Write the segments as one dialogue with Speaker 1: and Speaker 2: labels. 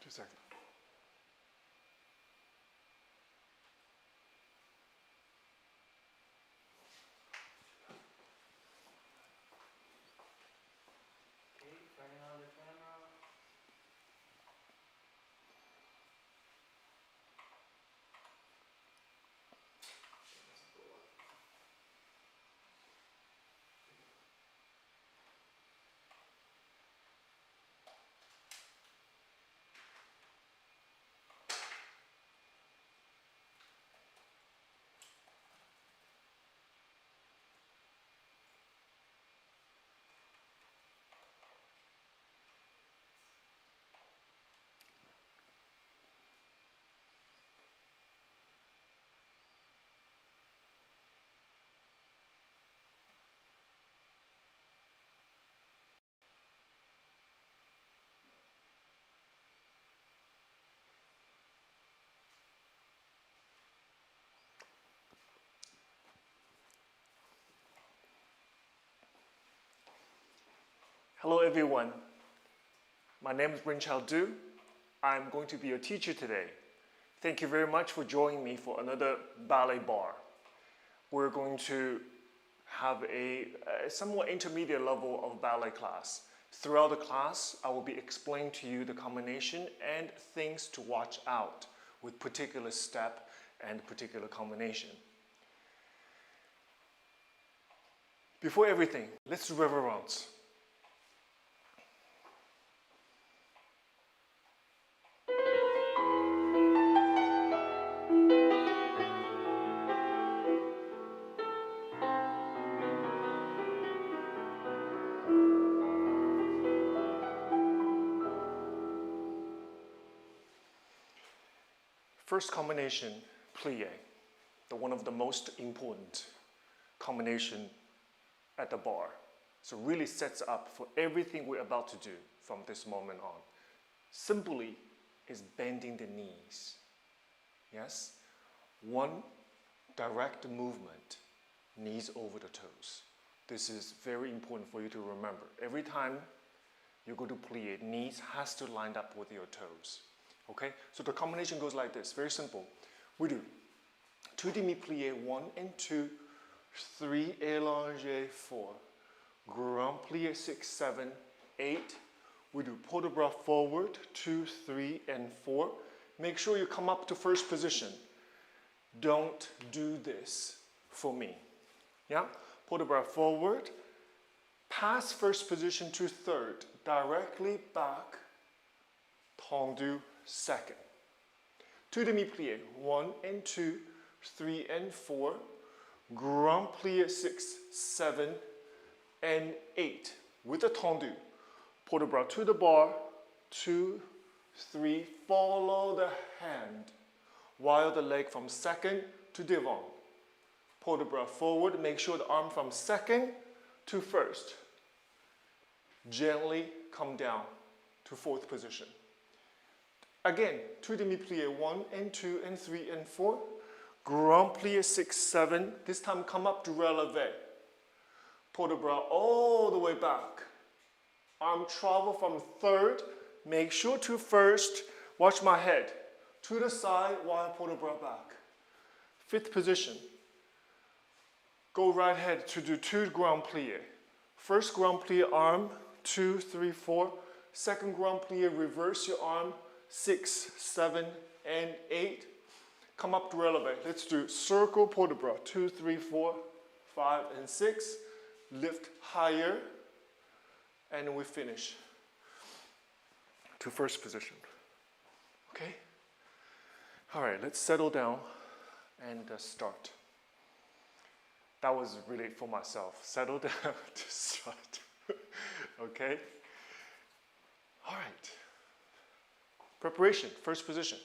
Speaker 1: 2 seconds.
Speaker 2: Okay, turning on the camera.
Speaker 1: Hello everyone, my name is Runqiao Du. I'm going to be your teacher today. Thank you very much for joining me for another ballet bar. We're going to have a somewhat intermediate level of ballet class. Throughout the class, I will be explaining to you the combination and things to watch out with particular step and particular combination. Before everything, let's do reverence. First combination, plie, one of the most important combination at the bar. So really sets up for everything we're about to do from this moment on. Simply is bending the knees. Yes? One direct movement, knees over the toes. This is very important for you to remember. Every time you go to plie, knees has to line up with your toes. Okay, so the combination goes like this, very simple. We do 2 demi-plie, 1 and 2, 3 élongé, 4, grand plie, 6, 7, 8. We do port de bras forward, 2, 3, and 4. Make sure you come up to first position. Don't do this for me. Yeah, port de bras forward, pass first position to third, directly back, tendu, second. 2 demi-plie, 1 and 2, 3 and 4, grand plie, 6, 7, and 8. With the tendu, port de bras to the bar, 2, 3, follow the hand, while the leg from second to devant. Port de bras forward, make sure the arm from second to first. Gently come down to fourth position. Again, 2 demi-plie, 1 and 2 and 3 and 4. Grand plie, 6, 7. This time come up to relevé. Port de bras all the way back. Arm travel from third. Make sure to first. Watch my head. To the side while port de bras back. Fifth position. Go right head to do 2 grand plie. First grand plie arm, 2, 3, 4. Second grand plie, reverse your arm, 6, 7, and 8. Come up to relevé. Let's do circle port de bras. 2, 3, 4, 5, and 6. Lift higher. And we finish to first position. Okay? All right, let's settle down and start. That was really for myself. Settle down to start. Okay? All right. Preparation, first position.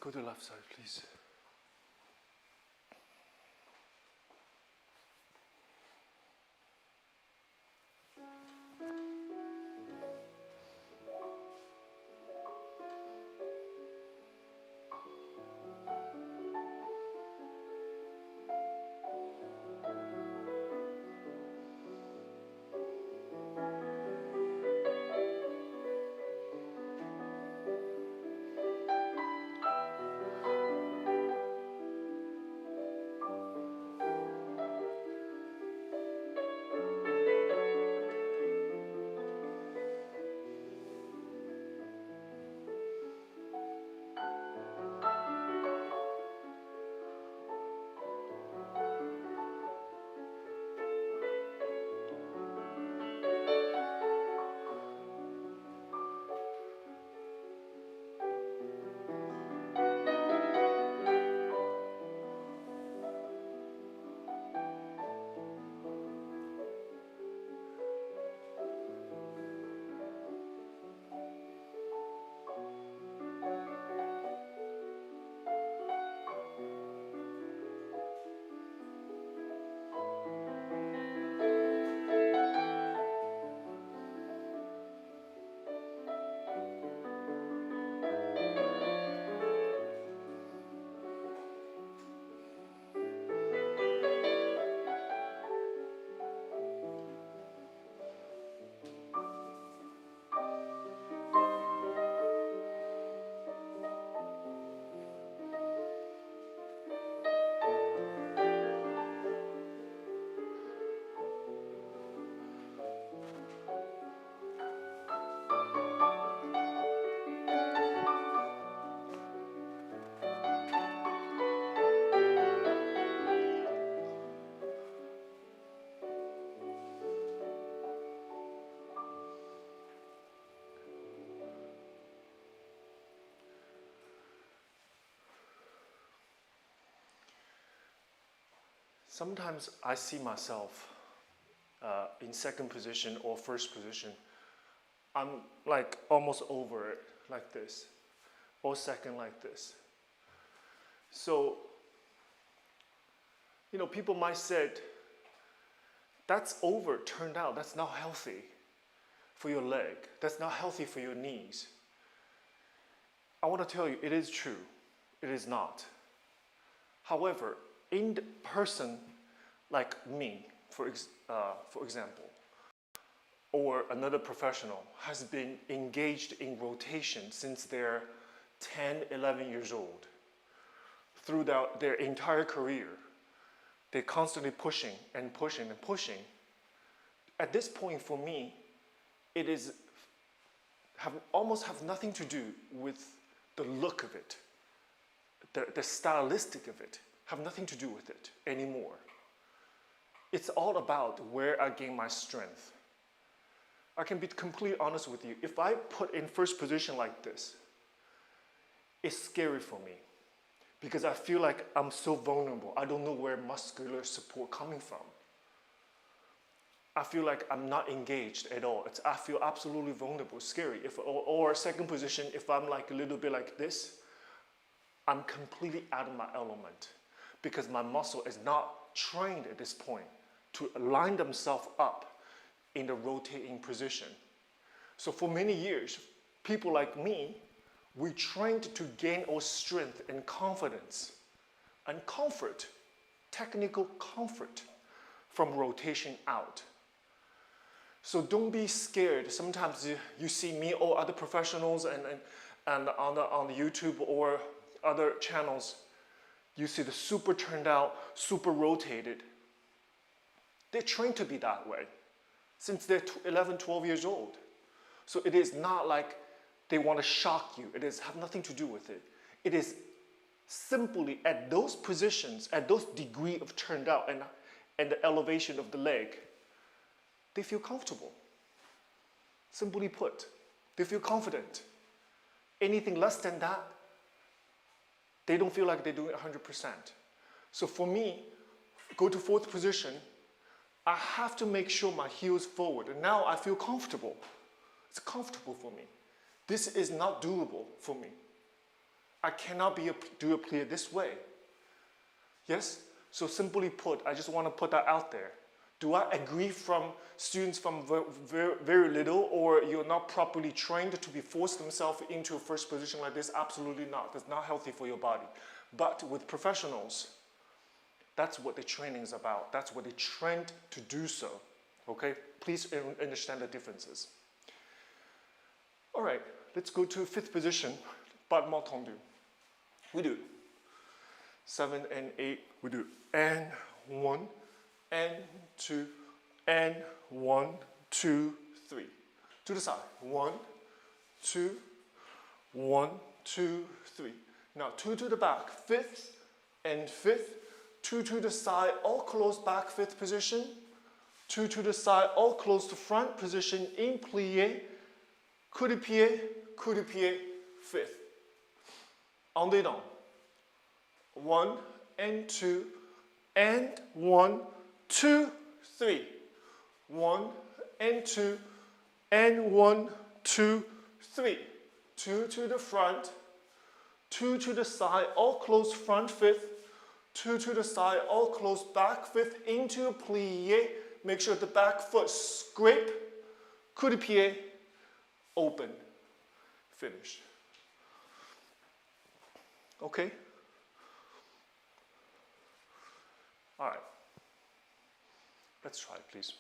Speaker 1: Go to the left side, please. Sometimes I see myself in second position or first position. I'm like almost over it, like this, or second like this. So, you know, people might say, that's over, turned out, that's not healthy for your leg. That's not healthy for your knees. I want to tell you, it is true. It is not. However, in the person like me, for example, or another professional has been engaged in rotation since they're 10, 11 years old. Through their entire career, they're constantly pushing and pushing and pushing. At this point, for me, it is almost have nothing to do with the look of it, the stylistic of it, have nothing to do with it anymore. It's all about where I gain my strength. I can be completely honest with you. If I put in first position like this, it's scary for me because I feel like I'm so vulnerable. I don't know where muscular support coming from. I feel like I'm not engaged at all. I feel absolutely vulnerable, scary. Or second position, if I'm like a little bit like this, I'm completely out of my element because my muscle is not trained at this point to align themselves up in the rotating position. So for many years, people like me, we trained to gain our strength and confidence and comfort, technical comfort from rotation out. So don't be scared. Sometimes you see me or other professionals and on the YouTube or other channels, you see the super turned out, super rotated. They're trained to be that way since they're 11, 12 years old. So it is not like they want to shock you. It have nothing to do with it. It is simply at those positions, at those degree of turned out and the elevation of the leg, they feel comfortable. Simply put, they feel confident. Anything less than that, they don't feel like they're doing 100%. So for me, go to fourth position, I have to make sure my heel's forward. And now I feel comfortable. It's comfortable for me. This is not doable for me. I cannot do a plie this way. Yes? So simply put, I just want to put that out there. Do I agree from students from very, very little, or you're not properly trained to be forced themselves into a first position like this? Absolutely not. That's not healthy for your body. But with professionals, that's what the training is about. That's what they trained to do so. Okay? Please understand the differences. All right, let's go to fifth position, Battement tendu. We do 7 and 8, we do and 1, and 2, and 1, 2, 3. To the side, 1, 2, 1, 2, 3. Now 2 to the back, fifth and fifth, 2 to the side, all close back, fifth position, 2 to the side, all close to front position in plie, coup de pied, fifth. En dedans. 1 and 2 and 1, 2, 3. 1 and 2 and 1, 2, 3. 2 to the front, 2 to the side, all close front fifth, 2 to the side, all close back fifth into a plie. Make sure the back foot scrape, coup de pied, open, finish. Okay? All right. Let's try it, please.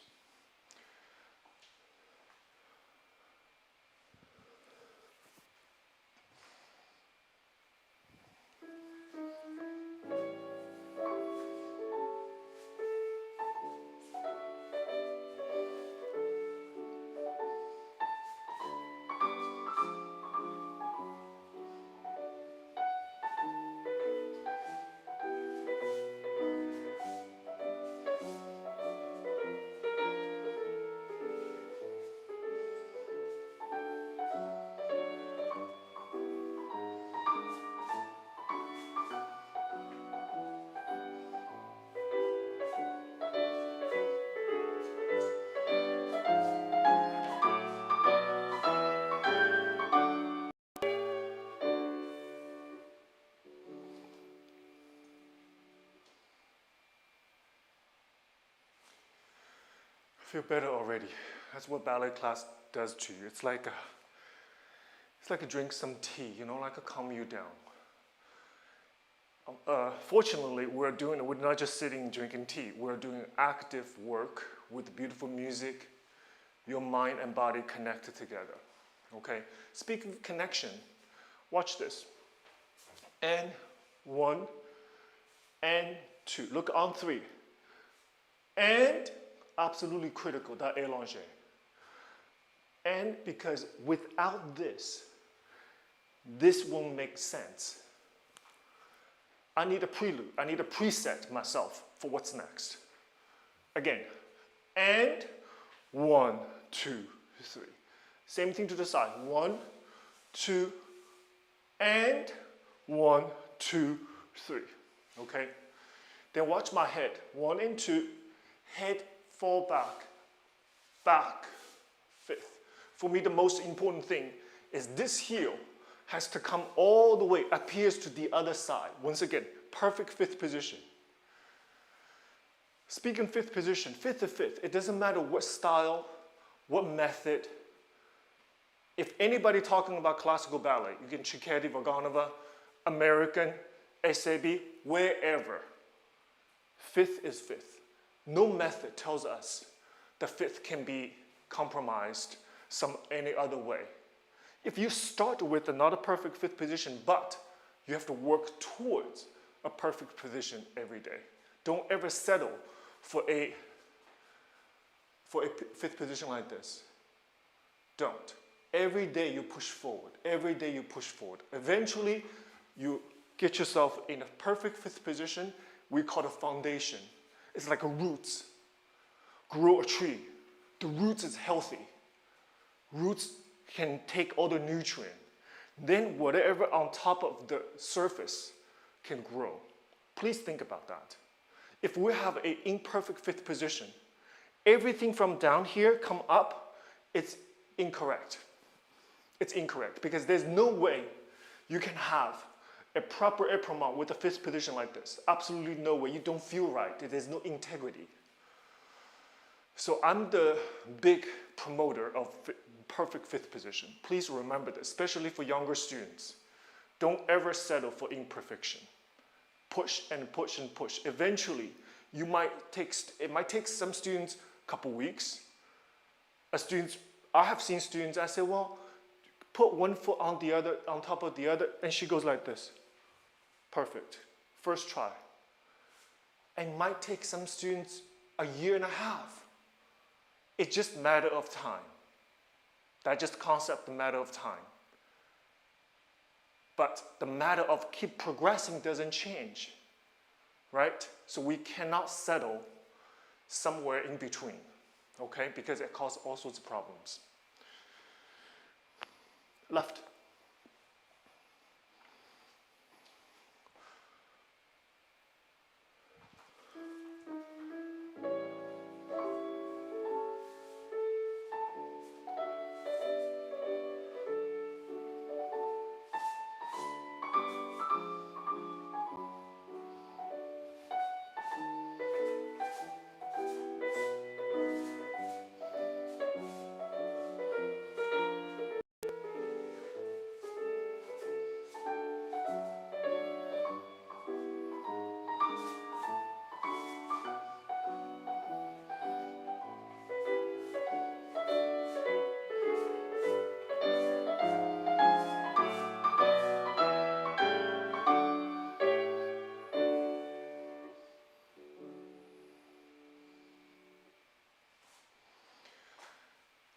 Speaker 1: I feel better already. That's what ballet class does to you. It's like a drink some tea, you know, like a calm you down. Fortunately, we're not just sitting drinking tea. We're doing active work with beautiful music, your mind and body connected together. Okay? Speaking of connection, watch this. And 1, and 2. Look on 3. And absolutely critical, that élanger. And because without this won't make sense. I need a prelude, I need a preset myself for what's next. Again, and 1, 2, 3. Same thing to the side, 1, 2, and 1, 2, 3. Okay? Then watch my head, 1 and 2, head, fall back, back, fifth. For me, the most important thing is this heel has to come all the way, appears to the other side. Once again, perfect fifth position. Speaking fifth position, fifth to fifth, it doesn't matter what style, what method. If anybody talking about classical ballet, you can Cicchetti, Vaganova, American, SAB, wherever. Fifth is fifth. No method tells us the fifth can be compromised any other way. If you start with not a perfect fifth position, but you have to work towards a perfect position every day. Don't ever settle for a fifth position like this. Don't. Every day you push forward. Every day you push forward. Eventually, you get yourself in a perfect fifth position. We call it foundation. It's like a roots. Grow a tree. The roots is healthy. Roots can take all the nutrient. Then whatever on top of the surface can grow. Please think about that. If we have an imperfect fifth position, everything from down here come up, it's incorrect. It's incorrect because there's no way you can have a proper épaulement with a fifth position like this. Absolutely no way. You don't feel right. There's no integrity. So I'm the big promoter of perfect fifth position. Please remember this, especially for younger students. Don't ever settle for imperfection. Push and push and push. Eventually, it might take some students a couple weeks. I have seen students, I say, well, put one foot on the other, on top of the other, and she goes like this. Perfect. First try. And it might take some students a year and a half. It's just a matter of time. That's just concept, the matter of time. But the matter of keep progressing doesn't change, right? So we cannot settle somewhere in between, okay? Because it causes all sorts of problems. Left.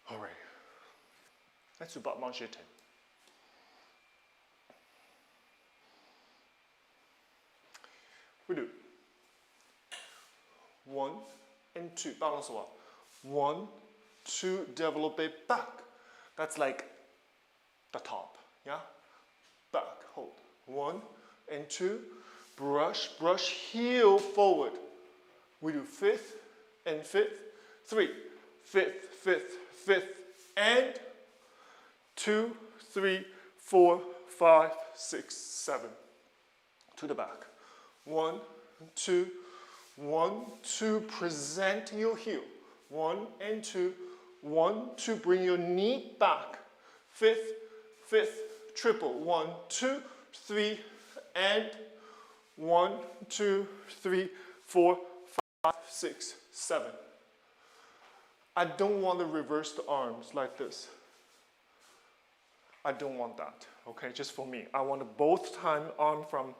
Speaker 1: All right. Let's do battement jeté. We do 1 and 2. Balance one. 1, 2, développé, back. That's like the top, yeah? Back, hold. 1 and 2, brush, brush, heel forward. We do fifth and fifth, 3, fifth, fifth, fifth, and 2, 3, 4, 5, 6, 7. To the back. 1, 2, 1, 2, present your heel. 1 and 2, 1, 2, bring your knee back. Fifth, fifth, triple. 1, 2, 3, and 1, 2, 3, 4, 5, 6, 7. I don't want to reverse the arms like this. I don't want that, okay, just for me. I want both time arm from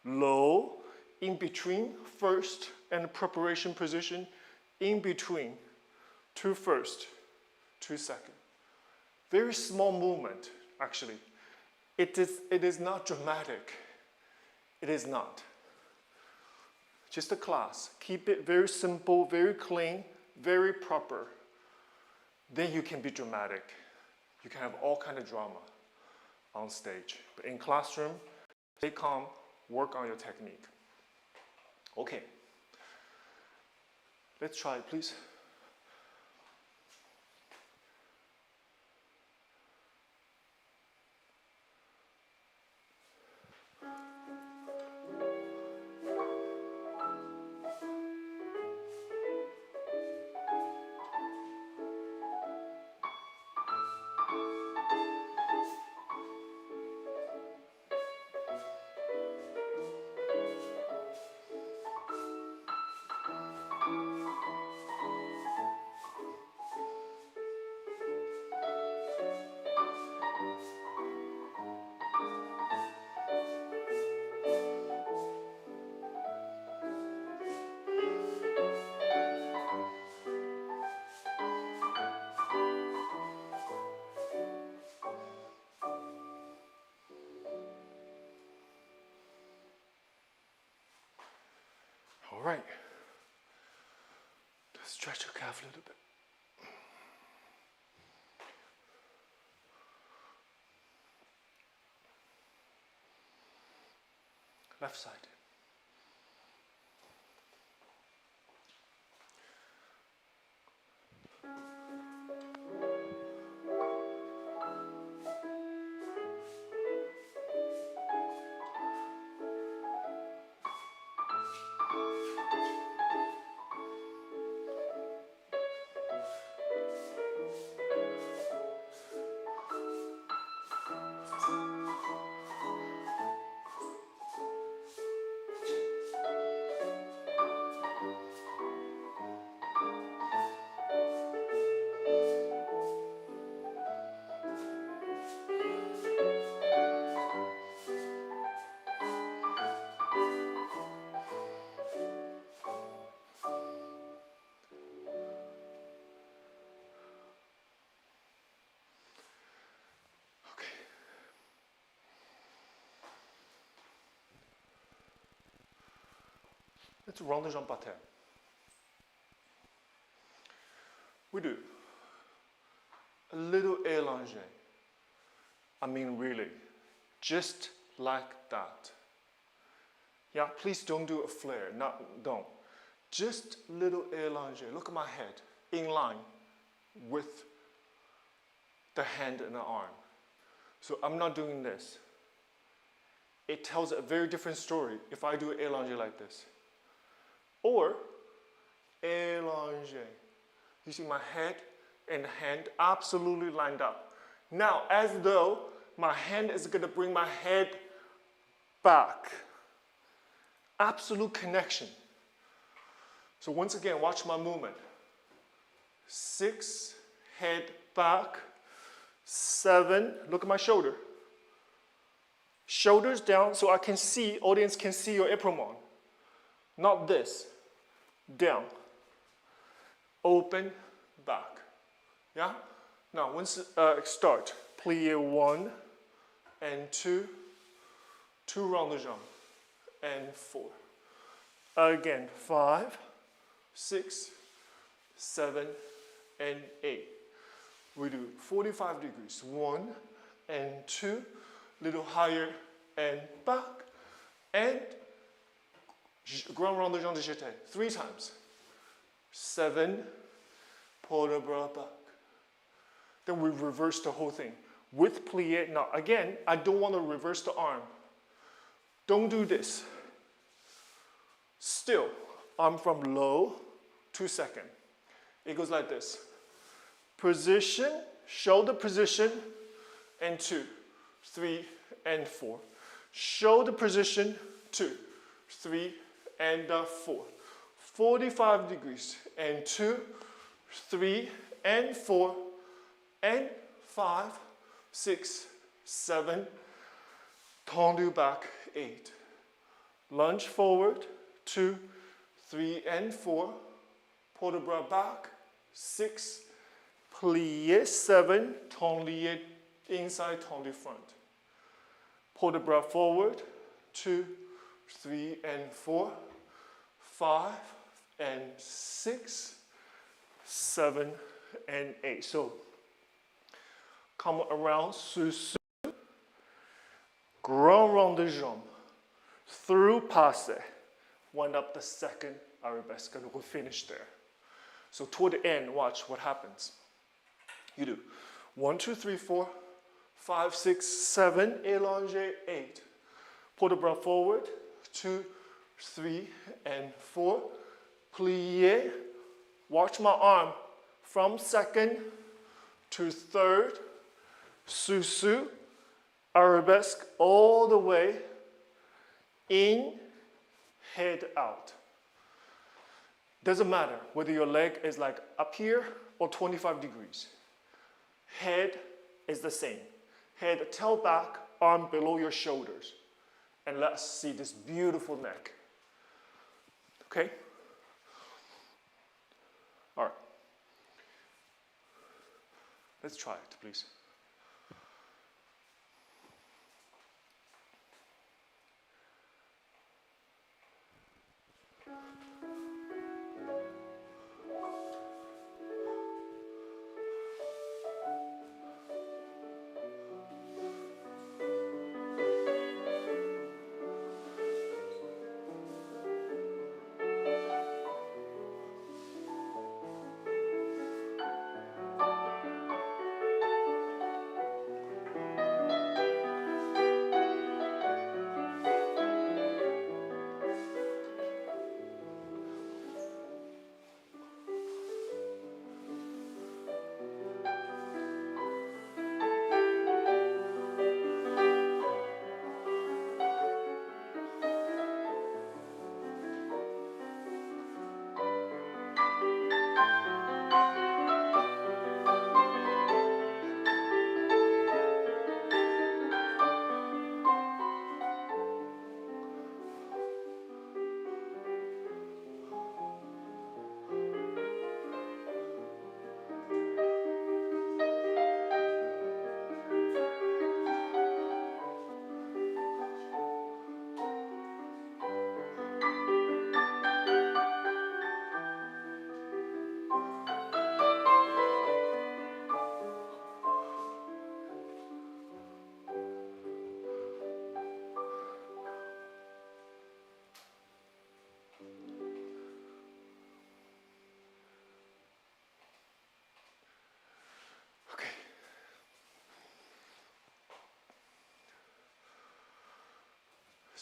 Speaker 1: low, in between first and preparation position, in between, to first, to second. Very small movement, actually. It is not dramatic. It is not. Just a class. Keep it very simple, very clean, very proper. Then you can be dramatic. You can have all kind of drama on stage. But in classroom, stay calm, work on your technique. Okay. Let's try it, please. All right. Stretch your calf a little bit. Left side. Let's rond de jambe par terre. We do a little élongé. I mean really, just like that. Yeah, please don't do a flare, don't. Just little élongé. Look at my head, in line with the hand and the arm. So I'm not doing this. It tells a very different story if I do élongé like this. Or élongé. You see my head and hand absolutely lined up. Now, as though my hand is going to bring my head back. Absolute connection. So once again, watch my movement. 6, head back. 7, look at my shoulder. Shoulders down so I can see, audience can see your épaulement. Not this. Down. Open, back. Yeah? Now, once start. Plie 1 and 2. 2 round de jambe. And 4. Again, 5, 6, 7, and 8. We do 45 degrees. 1 and 2, little higher and back. And grand round de jambe de jeté. 3 times. 7, pull the bras back. Then we reverse the whole thing. With plie. Now again, I don't want to reverse the arm. Don't do this. Still, arm from low to second. It goes like this. Position, shoulder position, and 2, 3, and 4. Shoulder position, 2, 3, and 4. 45 degrees, and 2, 3, and 4, and 5, 6, 7, tendu back, 8. Lunge forward, 2, 3, and 4. Pull the bras back, 6. Plie 7, tendu inside, tendu front. Pull the bras forward, 2, 3, and 4. 5, and 6, 7, and 8. So come around, sous, grand round de jambe, through passe, wind up the second arabesque, and we'll finish there. So toward the end, watch what happens. You do 1, 2, 3, 4, 5, 6, 7, élongé, 8. Pull the bras forward, 2, 3, and 4. Plie. Watch my arm from second to third. Sous, arabesque, all the way in, head out. Doesn't matter whether your leg is like up here or 25 degrees. Head is the same. Head tail back, arm below your shoulders. And let's see this beautiful neck. Okay? All right. Let's try it, please.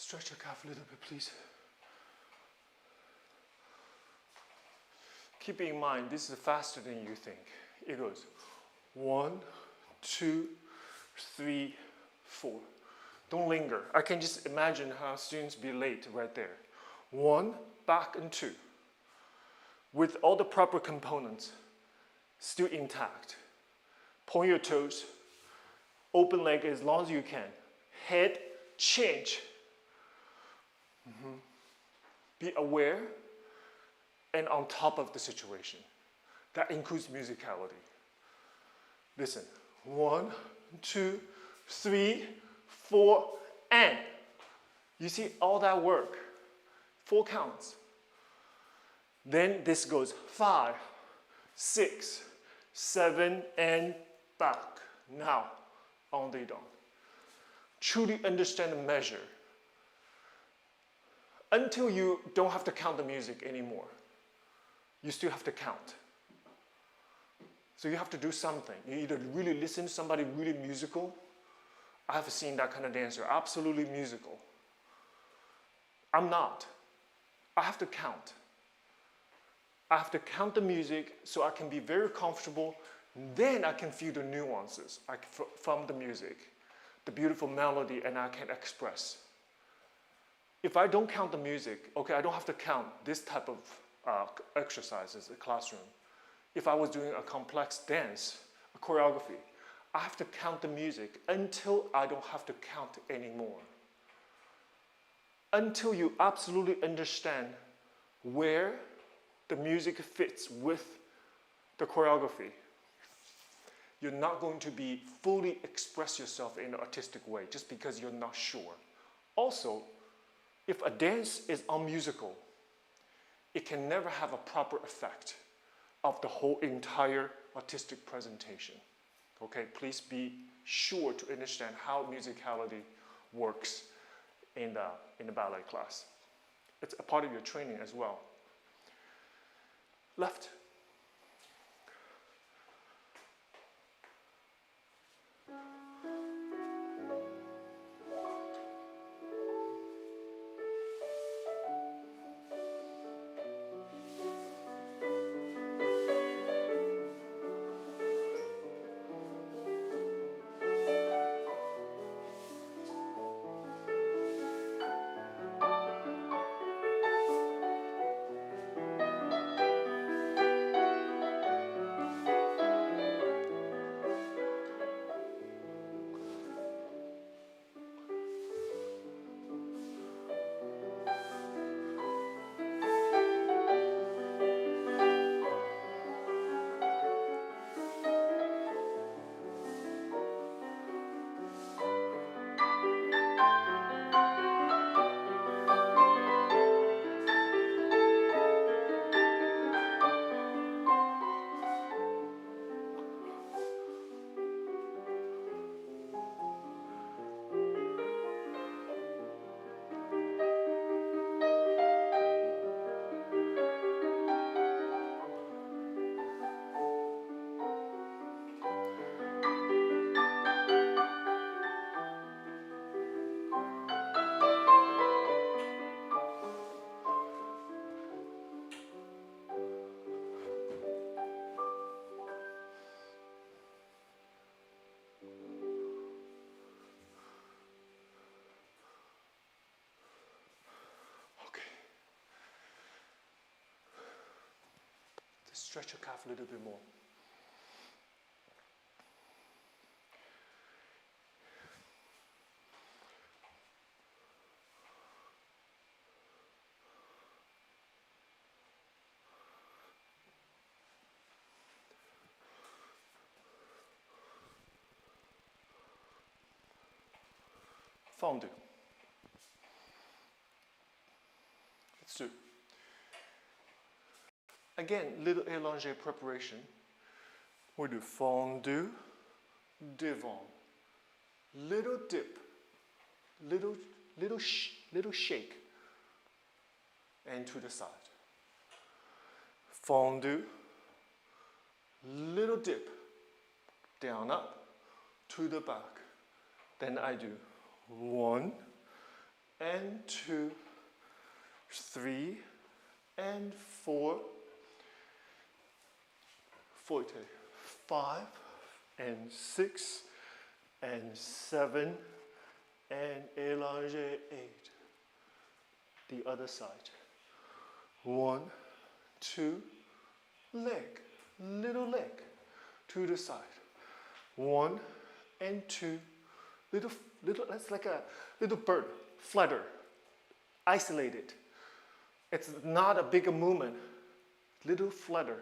Speaker 1: Stretch your calf a little bit, please. Keep in mind, this is faster than you think. It goes 1, 2, 3, 4. Don't linger. I can just imagine how students be late right there. 1, back and 2. With all the proper components still intact. Point your toes. Open leg as long as you can. Head, change. Be aware and on top of the situation. That includes musicality. Listen. 1, 2, 3, 4, and. You see all that work. 4 counts. Then this goes 5, 6, 7, and back. Now, on the down. Truly understand the measure. Until you don't have to count the music anymore, you still have to count. So you have to do something. You either really listen to somebody really musical. I have seen that kind of dancer, absolutely musical. I'm not. I have to count. I have to count the music so I can be very comfortable. Then I can feel the nuances from the music, the beautiful melody, and I can express. If I don't count the music, okay, I don't have to count this type of exercises in the classroom. If I was doing a complex dance, a choreography, I have to count the music until I don't have to count anymore. Until you absolutely understand where the music fits with the choreography, you're not going to be fully express yourself in an artistic way just because you're not sure. Also, if a dance is unmusical, it can never have a proper effect of the whole entire artistic presentation. Okay, please be sure to understand how musicality works in the ballet class. It's a part of your training as well. Left. Stretch your calf a little bit more. Fondue. Let's do. Again, little élanger preparation. We do fondue, devant, little dip, little shake, and to the side. Fondue, little dip, down up, to the back. Then I do 1, and 2, 3, and 4, forte, 5, and 6, and 7, and élargir 8. The other side. 1, 2, leg, little leg to the side. 1 and 2, little, that's like a little bird, flutter, isolated. It's not a big movement, little flutter.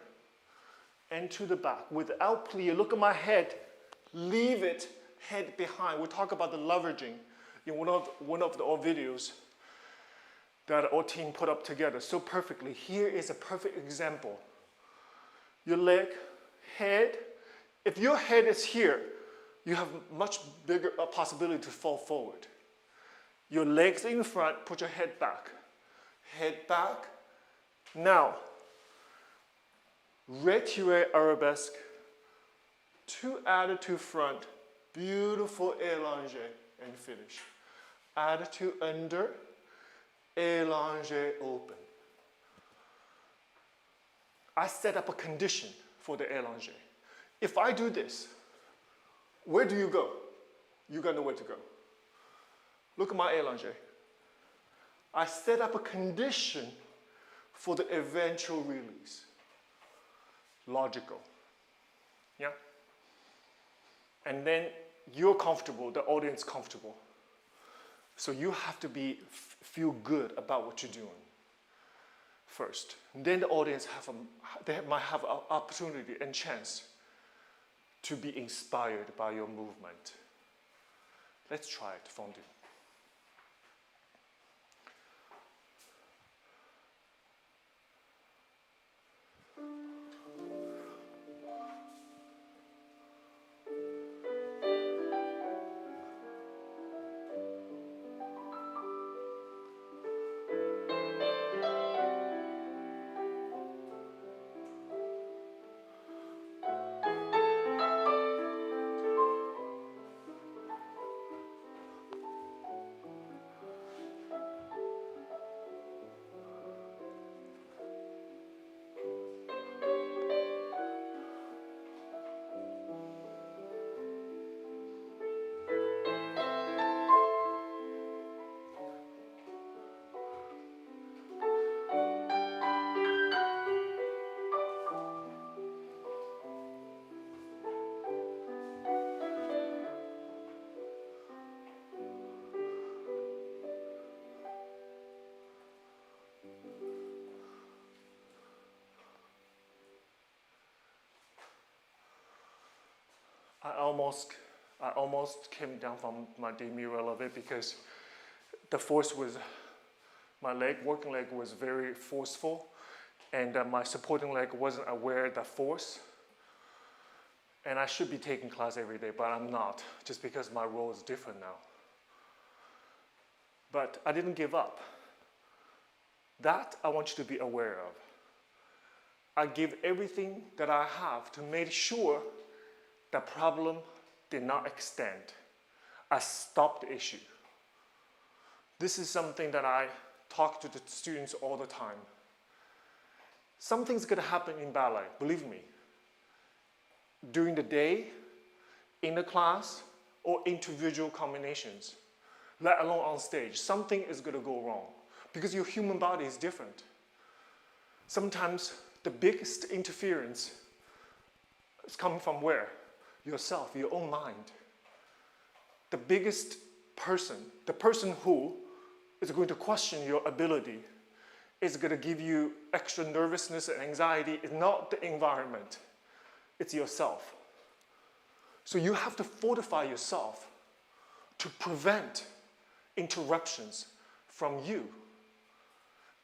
Speaker 1: And to the back, without plie, look at my head, leave it head behind. We talk about the leveraging in one of our videos that our team put up together so perfectly. Here is a perfect example. Your leg, head, if your head is here, you have much bigger possibility to fall forward. Your legs in front, put your head back. Head back. Now, retire arabesque, 2 attitude front, beautiful élargé, and finish. Attitude under, élargé open. I set up a condition for the élargé. If I do this, where do you go? You gotta know where to go. Look at my élargé. I set up a condition for the eventual release. Logical. Yeah? And then you're comfortable, the audience comfortable. So you have to feel good about what you're doing first. And then the audience might have an opportunity and chance to be inspired by your movement. Let's try it, Fondue. I almost came down from my demi releve because the force was, my working leg was very forceful, and my supporting leg wasn't aware of the force. And I should be taking class every day, but I'm not, just because my role is different now. But I didn't give up. That I want you to be aware of. I give everything that I have to make sure the problem did not extend. I stopped the issue. This is something that I talk to the students all the time. Something's gonna happen in ballet, believe me. During the day, in the class, or individual combinations, let alone on stage, something is gonna go wrong because your human body is different. Sometimes the biggest interference is coming from where? Yourself, your own mind. The biggest person, the person who is going to question your ability, is going to give you extra nervousness and anxiety, is not the environment, it's yourself. So you have to fortify yourself to prevent interruptions from you.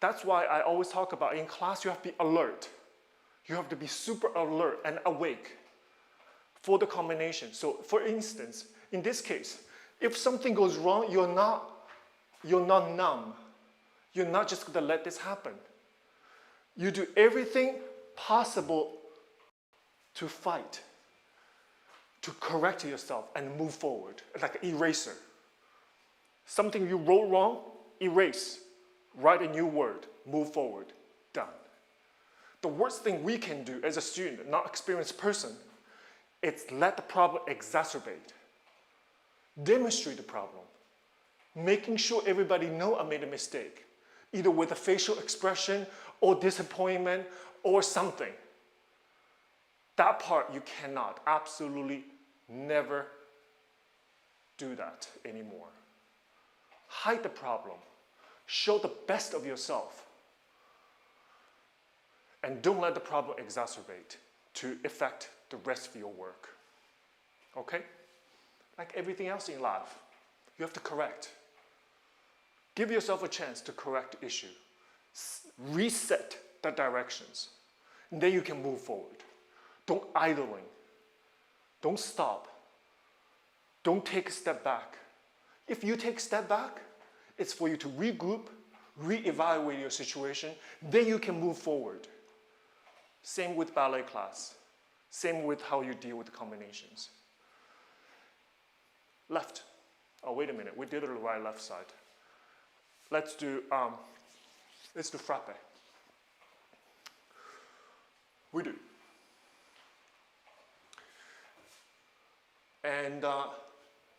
Speaker 1: That's why I always talk about in class you have to be alert. You have to be super alert and awake for the combination. So for instance, in this case, if something goes wrong, you're not numb. You're not just gonna let this happen. You do everything possible to fight, to correct yourself and move forward, like an eraser. Something you wrote wrong, erase, write a new word, move forward, done. The worst thing we can do as a student, not experienced person, is let the problem exacerbate. Demonstrate the problem, making sure everybody know I made a mistake, either with a facial expression or disappointment or something. That part you cannot, absolutely never do that anymore. Hide the problem, show the best of yourself, and don't let the problem exacerbate to affect the rest of your work. Okay? Like everything else in life, you have to correct. Give yourself a chance to correct the issue. Reset the directions. And then you can move forward. Don't idling. Don't stop. Don't take a step back. If you take a step back, it's for you to regroup, reevaluate your situation, then you can move forward. Same with ballet class. Same with how you deal with the combinations. Left. Oh, wait a minute. We did it right, left side. Let's do frappe. We do. And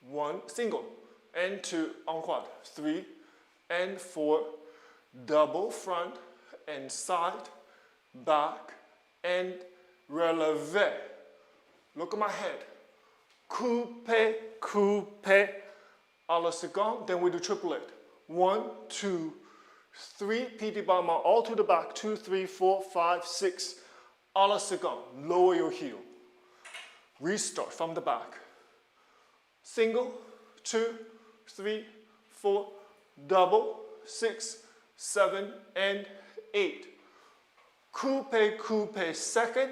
Speaker 1: one, single, and two, en quad, 3 and 4, double front and side, back, and releve. Look at my head. Coupe, coupe, à la seconde. Then we do triplet. 1, 2, 3, PT Battement, all to the back. 2, 3, 4, 5, 6, à la seconde. Lower your heel. Restart from the back. Single, 2, 3, 4, double, 6, 7, and 8. Coupe, coupe, second,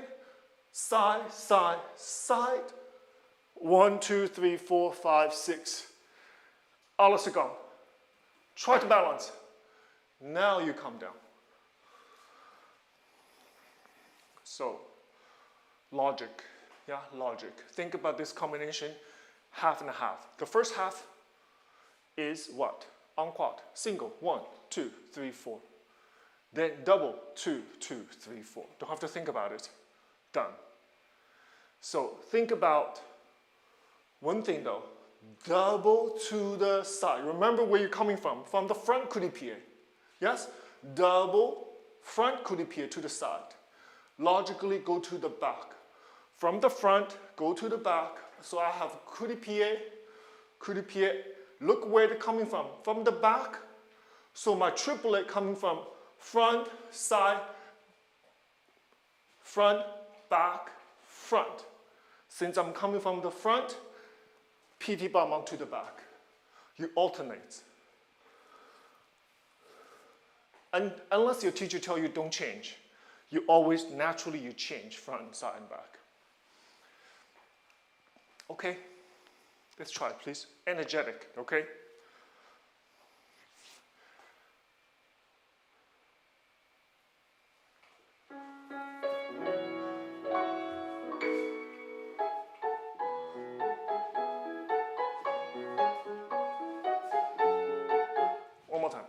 Speaker 1: side, side, side. 1, 2, 3, 4, 5, 6. À la seconde. Try to balance. Now you come down. So, logic. Yeah, logic. Think about this combination, half and a half. The first half is what? En quad, single, 1, 2, 3, 4. Then double, 2, 2, 3, 4. Don't have to think about it. Done. So think about one thing though, double to the side. Remember where you're coming from the front coup de pied. Yes? Double front coup de pied to the side. Logically go to the back. From the front, go to the back. So I have coup de pied, coup de pied. Look where they're coming from the back. So my triplet coming from front, side, front, back, front. Since I'm coming from the front, PT Battement to the back. You alternate. And unless your teacher tells you don't change, you always naturally you change front, side, and back. Okay, let's try it, please. Energetic, okay? One more time.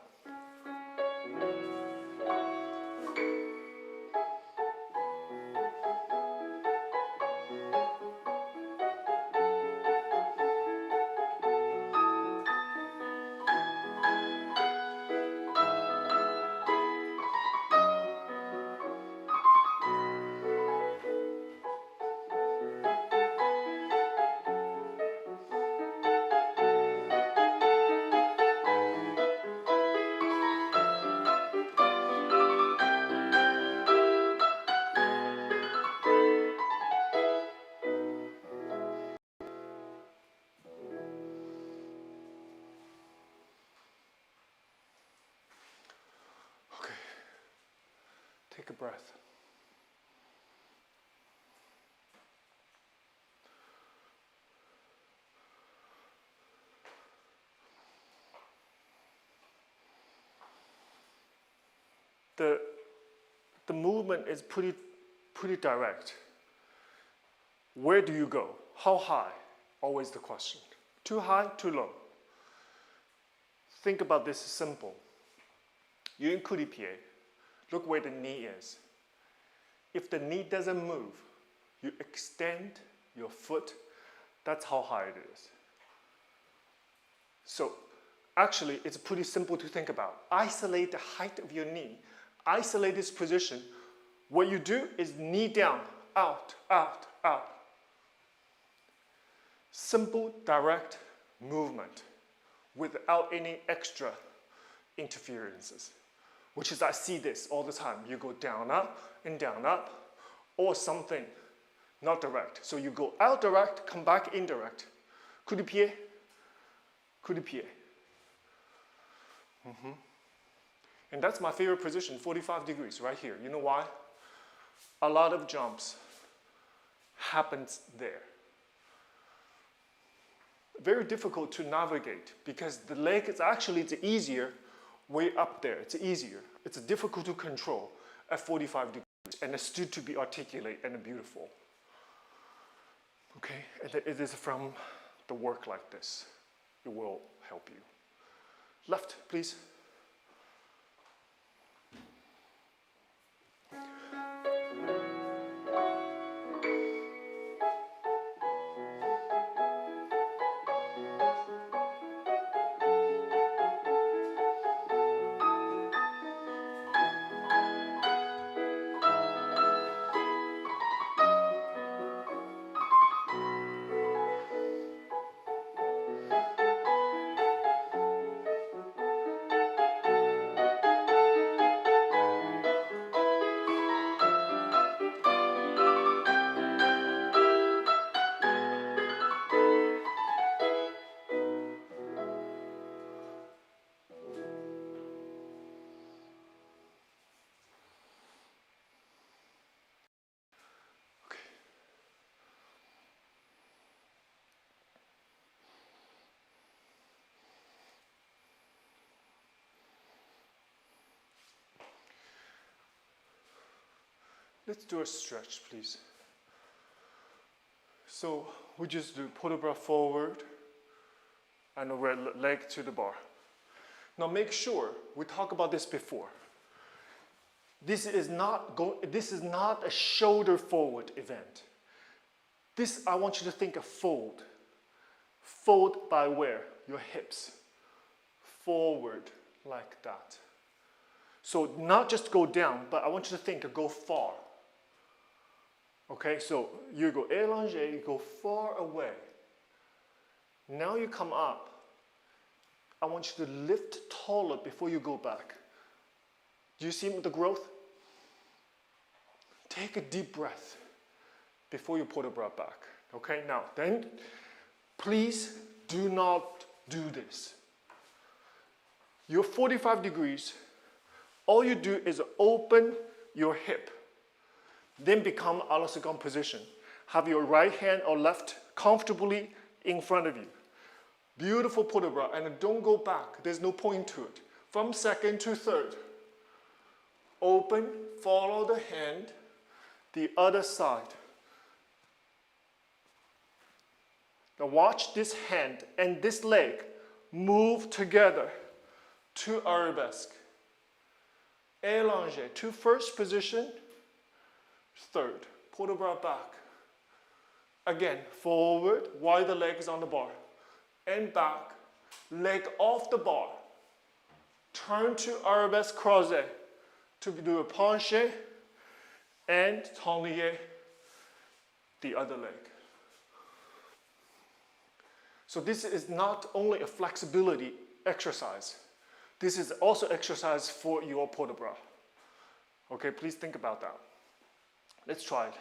Speaker 1: Take a breath. The movement is pretty direct. Where do you go? How high? Always the question. Too high, too low. think about this simple. You're in coup de pied. Look where the knee is. If the knee doesn't move, you extend your foot. That's how high it is. So actually, it's pretty simple to think about. Isolate the height of your knee. Isolate this position. What you do is knee down, out, out, out. Simple, direct movement without any extra interferences. Which is, I see this all the time. You go down, up, or something not direct. So you go out direct, come back indirect. Coup de pied, coup de pied. And that's my favorite position, 45 degrees, right here. You know why? A lot of jumps happens there. Very difficult to navigate because the leg is actually it's easier way up there. It's easier. It's difficult to control at 45 degrees and it's still to be articulate and beautiful. Okay, and it is from the work like this. It will help you. Left, please. Let's do a stretch, please. So we just do port-de-bras forward and a leg to the bar. Now make sure, we talked about this before. This is not a shoulder forward event. This, I want you to think of fold. Fold by where? Your hips. Forward like that. So not just go down, but I want you to think of go far. Okay, so you go élanger, you go far away. Now you come up. I want you to lift taller before you go back. Do you see the growth? Take a deep breath before you put the bra back. Okay, now then, please do not do this. You're 45 degrees. All you do is open your hip. Then become a la seconde position. Have your right hand or left comfortably in front of you. Beautiful port-de-bras, and don't go back. There's no point to it. From second to third. Open, follow the hand, the other side. Now watch this hand and this leg move together to arabesque. Élanger to first position, third. Port-de-bras back. Again, forward while the leg is on the bar. And back, leg off the bar. Turn to arabesque croisé to do a penché and tendu the other leg. So this is not only a flexibility exercise. This is also exercise for your port-de-bras. Okay, please think about that. Let's try it.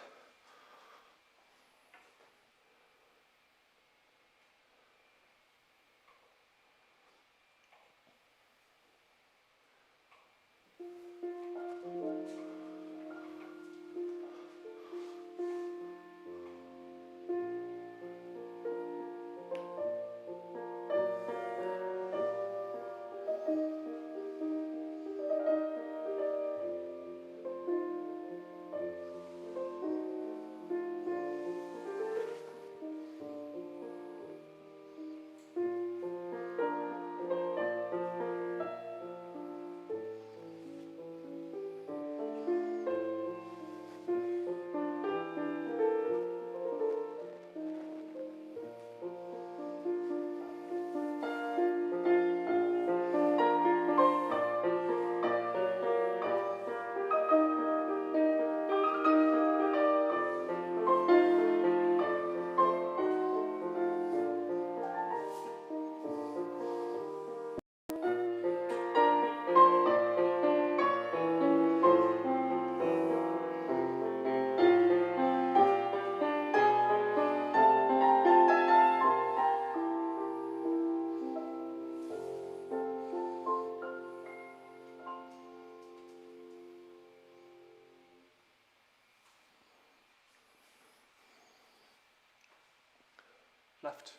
Speaker 1: left.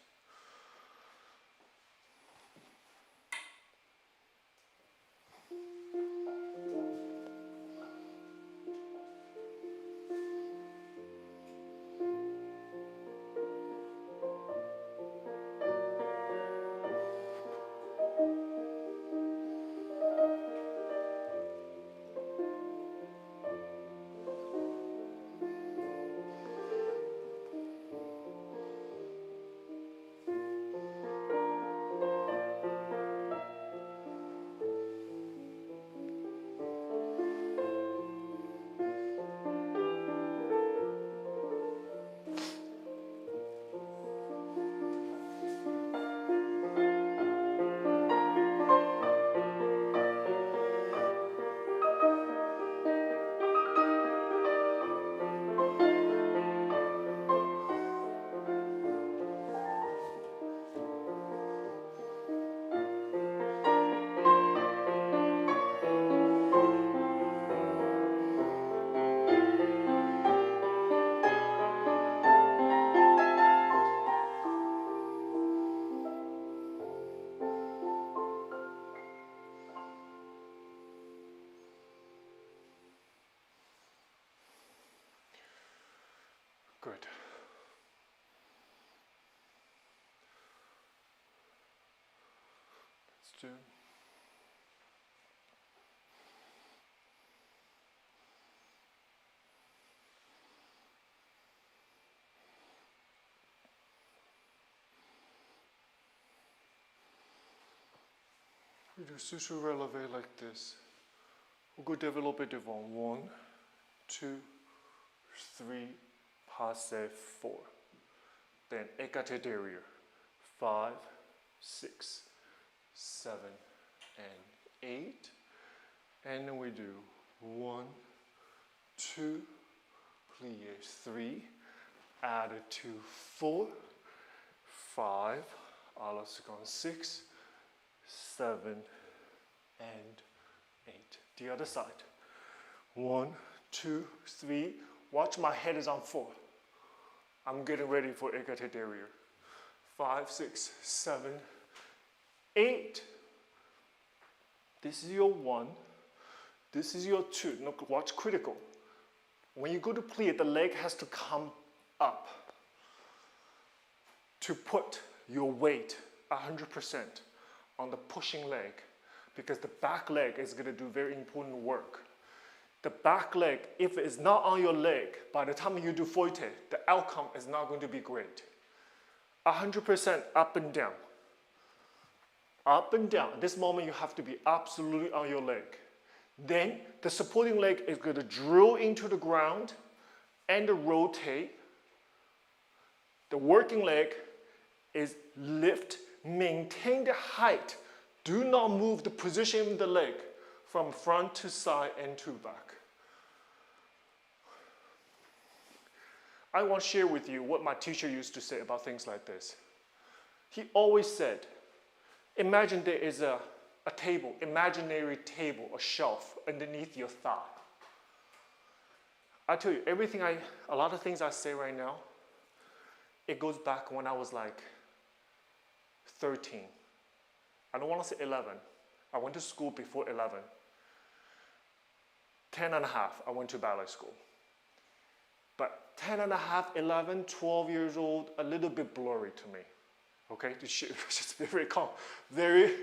Speaker 1: Good. Let's do. We do sous relevé like this. We'll go develop it on 1, 2, 3, passe 4. Then écarté derrière. 5, 6, 7, and 8. And then we do 1, 2, plie 3, add 2, 4, 5, à la seconde 6, 7, and 8. The other side. 1, 2, 3. Watch my head is on 4. I'm getting ready for écarté derrière. 5, 6, 7, 8. This is your 1. This is your 2. Look, watch critical. When you go to plie, the leg has to come up to put your weight 100% on the pushing leg, because the back leg is going to do very important work. The back leg, if it is not on your leg, by the time you do fouette, the outcome is not going to be great. 100% up and down. Up and down. At this moment, you have to be absolutely on your leg. Then, the supporting leg is going to drill into the ground and rotate. The working leg is lift, maintain the height. Do not move the position of the leg from front to side and to back. I want to share with you what my teacher used to say about things like this. He always said, imagine there is a table, imaginary table, a shelf underneath your thigh. I tell you, a lot of things I say right now, it goes back when I was like 13. I don't want to say 11. I went to school before 11. 10 and a half, I went to ballet school. But 10 and a half, 11, 12 years old, a little bit blurry to me. Okay, just very calm, very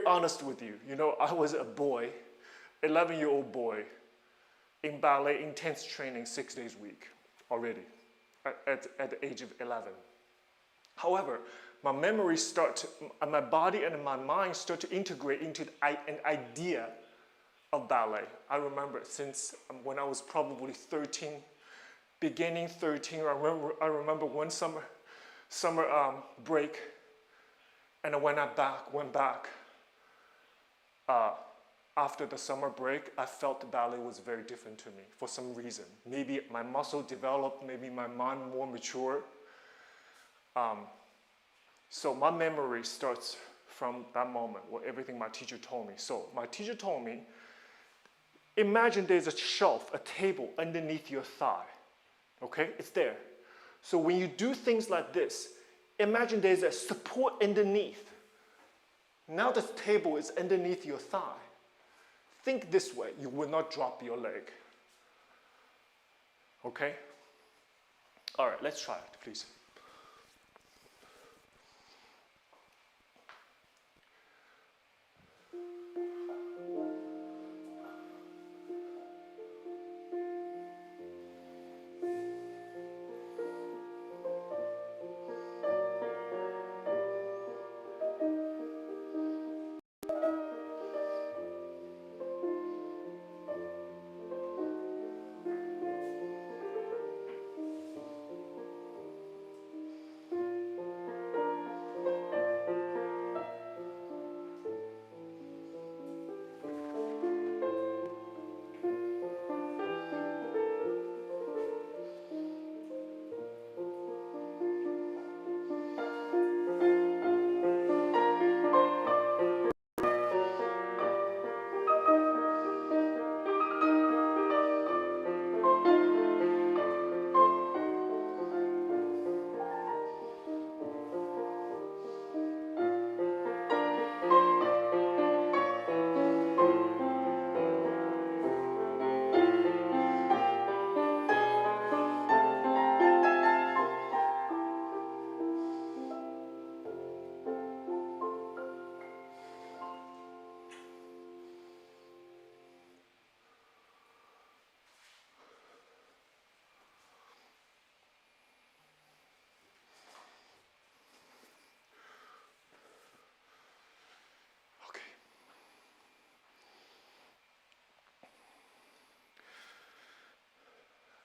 Speaker 1: honest with you. You know, I was a boy, 11-year-old boy, in ballet intense training 6 days a week already, at the age of 11. However, my memories my body and my mind start to integrate into an idea of ballet. I remember since when I was probably 13, beginning 13, I remember one summer break, and when I went back after the summer break, I felt the ballet was very different to me for some reason. Maybe my muscle developed, maybe my mind more mature. So my memory starts from that moment, or everything my teacher told me. So my teacher told me, imagine there's a shelf, a table underneath your thigh. Okay, it's there. So when you do things like this, Imagine there's a support underneath. Now this table is underneath your thigh. Think this way, you will not drop your leg. Okay? All right, let's try it, please.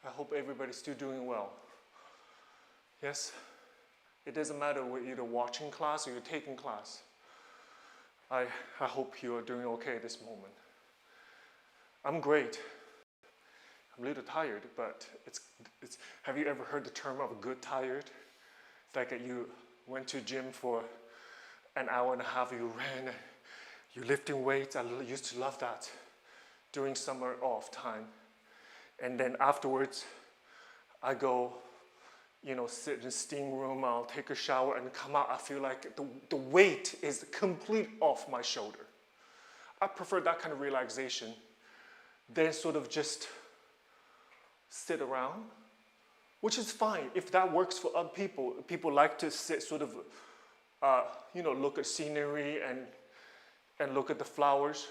Speaker 1: I hope everybody's still doing well. Yes? It doesn't matter whether you're either watching class or you're taking class. I hope you are doing okay at this moment. I'm great. I'm a little tired, but have you ever heard the term of good tired? It's like you went to gym for an hour and a half, you ran, you're lifting weights. I used to love that during summer off time. And then afterwards, I go, sit in the steam room, I'll take a shower and come out. I feel like the weight is complete off my shoulder. I prefer that kind of relaxation than sort of just sit around, which is fine. If that works for other people, people like to sit sort of, look at scenery and look at the flowers.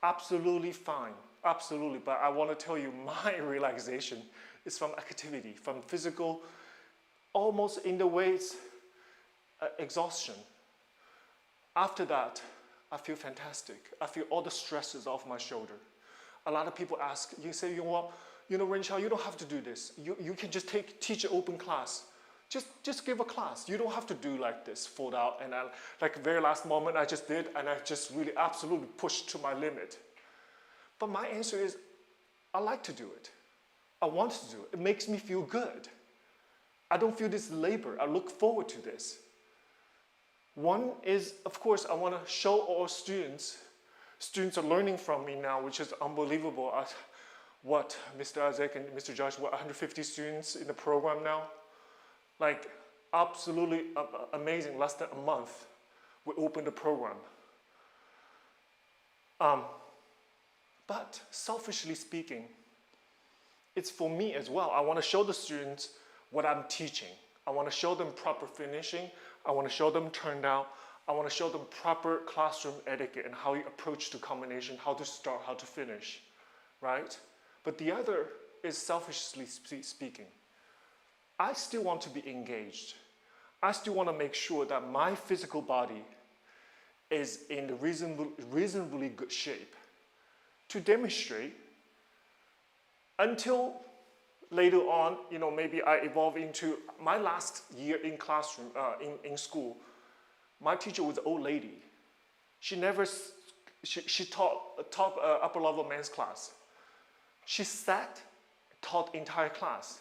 Speaker 1: Absolutely fine. Absolutely, but I want to tell you my relaxation is from activity, from physical, almost in the ways, exhaustion. After that, I feel fantastic. I feel all the stresses off my shoulder. A lot of people ask, you say, Runqiao, you don't have to do this. You can just teach an open class. Just give a class. You don't have to do like this, fold out. And like very last moment I just did, and I just really absolutely pushed to my limit. But my answer is, I like to do it. I want to do it. It makes me feel good. I don't feel this labor. I look forward to this. One is, of course, I want to show all students are learning from me now, which is unbelievable. What, Mr. Isaac and Mr. Josh, 150 students in the program now? Like, absolutely amazing. Less than a month, we opened the program. But selfishly speaking, it's for me as well. I want to show the students what I'm teaching. I want to show them proper finishing. I want to show them turned out. I want to show them proper classroom etiquette and how you approach the combination, how to start, how to finish, right? But the other is selfishly speaking. I still want to be engaged. I still want to make sure that my physical body is in the reasonably good shape to demonstrate until later on, maybe I evolve into my last year in classroom, in school. My teacher was an old lady. She taught upper level men's class. She sat, taught entire class.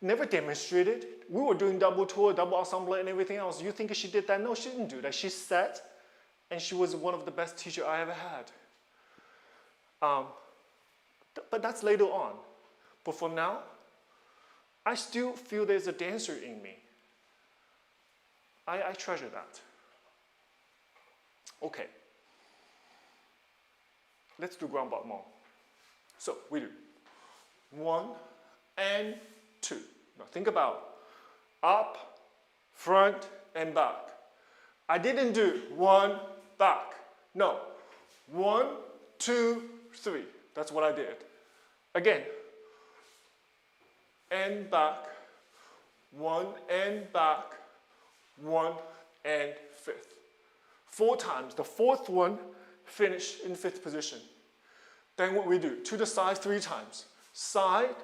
Speaker 1: Never demonstrated. We were doing double tour, double ensemble, and everything else. You think she did that? No, she didn't do that. She sat, and she was one of the best teachers I ever had. But that's later on. But for now, I still feel there's a dancer in me. I treasure that. Okay. Let's do grand battement. So we do 1 and 2. Now think about up, front, and back. I didn't do 1, back. No. 1, 2, 3. That's what I did. Again. And back. 1 and back. 1 and fifth. 4 times. The 4th one, finish in 5th position. Then what we do, to the side 3 times. Side,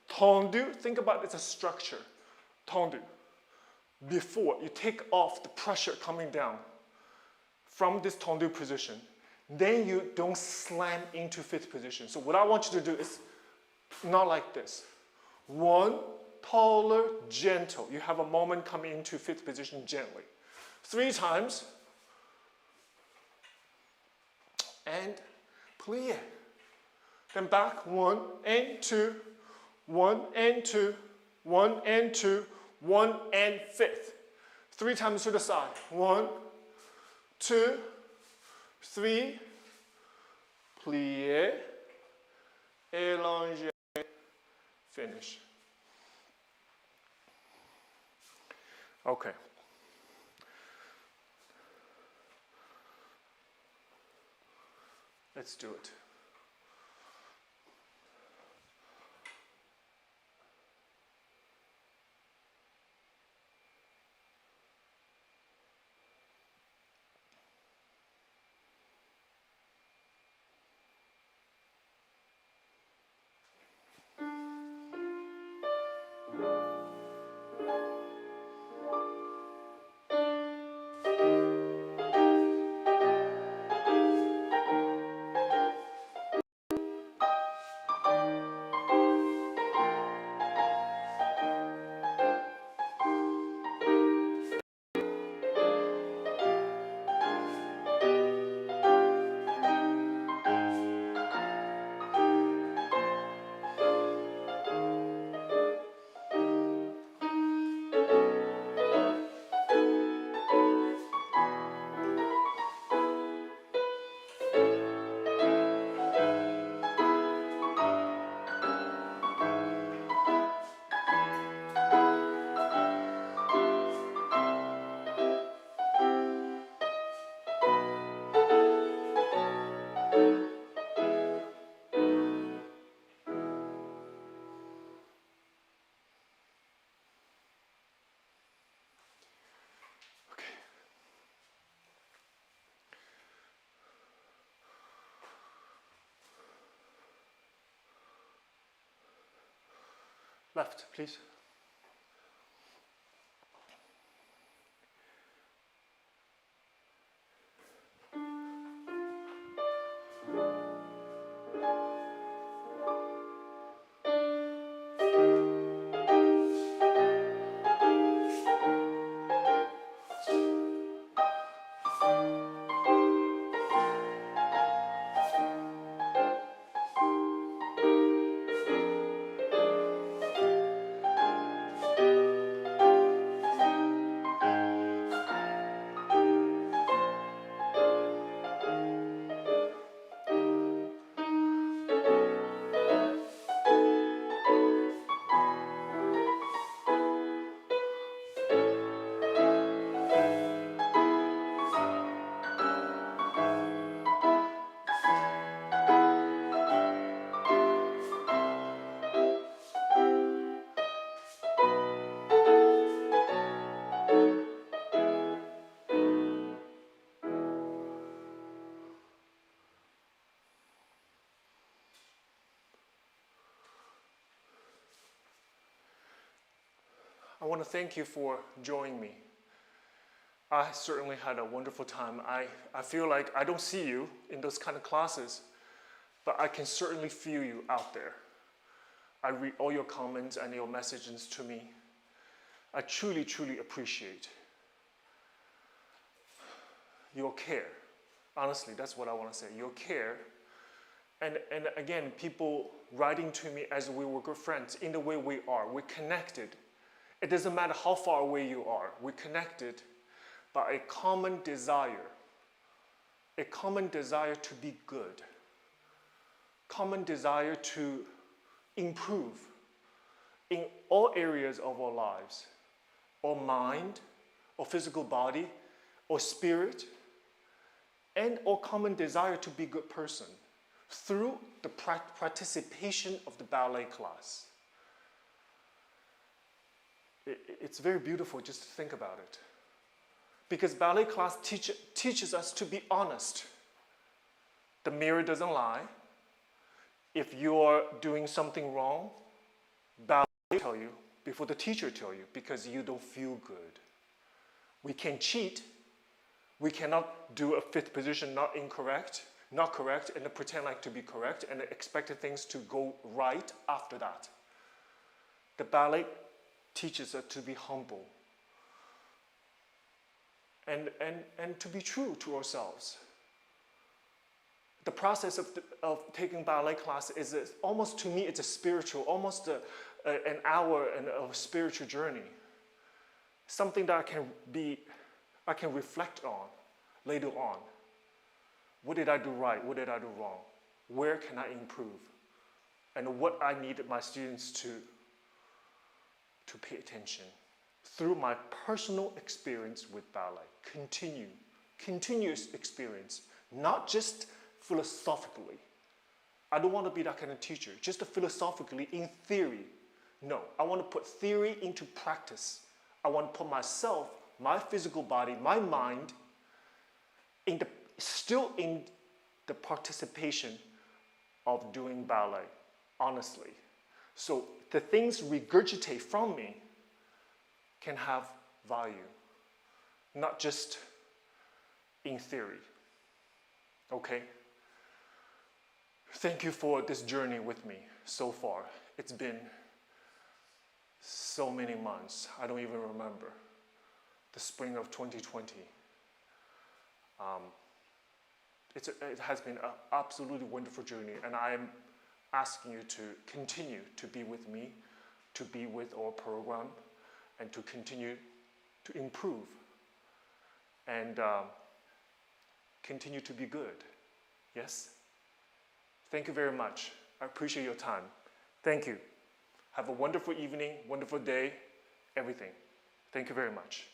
Speaker 1: tendu. Think about it as a structure. Tendu. Before you take off the pressure coming down from this tendu position, then you don't slam into 5th position. So what I want you to do is not like this. 1, taller, gentle. You have a moment coming into 5th position gently. 3 times. And plie. Then back 1 and 2, 1 and 2, 1 and 2, 1 and 5th. 3 times to the side. 1, 2, 3, plie, élanger, finish. Okay. Let's do it. Left, please. I want to thank you for joining me. I certainly had a wonderful time. I feel like I don't see you in those kind of classes, but I can certainly feel you out there. I read all your comments and your messages to me. I truly, truly appreciate your care. Honestly, that's what I want to say, your care. And again, people writing to me as we were good friends in the way we are. We're connected. It doesn't matter how far away you are. We're connected. but a common desire to be good, common desire to improve in all areas of our lives, or mind, or physical body, or spirit, and our common desire to be a good person through the participation of the ballet class. It's very beautiful just to think about it. Because ballet class teaches us to be honest. The mirror doesn't lie. If you're doing something wrong, ballet will tell you before the teacher tells you, because you don't feel good. We can cheat. We cannot do a fifth position not correct, and then pretend like to be correct and expect things to go right after that. The ballet teaches us to be humble and to be true to ourselves. The process of taking ballet class is almost, to me, it's a spiritual, almost an hour of spiritual journey. Something that I can reflect on later on. What did I do right? What did I do wrong? Where can I improve? And what I need my students to pay attention through my personal experience with ballet. Continuous experience, not just philosophically. I don't want to be that kind of teacher, just philosophically in theory. No, I want to put theory into practice. I want to put myself, my physical body, my mind, still in the participation of doing ballet, honestly. So the things regurgitate from me can have value, not just in theory. Okay? Thank you for this journey with me so far. It's been so many months. I don't even remember. The spring of 2020. It has been an absolutely wonderful journey, and I am asking you to continue to be with me, to be with our program, and to continue to improve and continue to be good. Yes? Thank you very much. I appreciate your time. Thank you. Have a wonderful evening, wonderful day, everything. Thank you very much.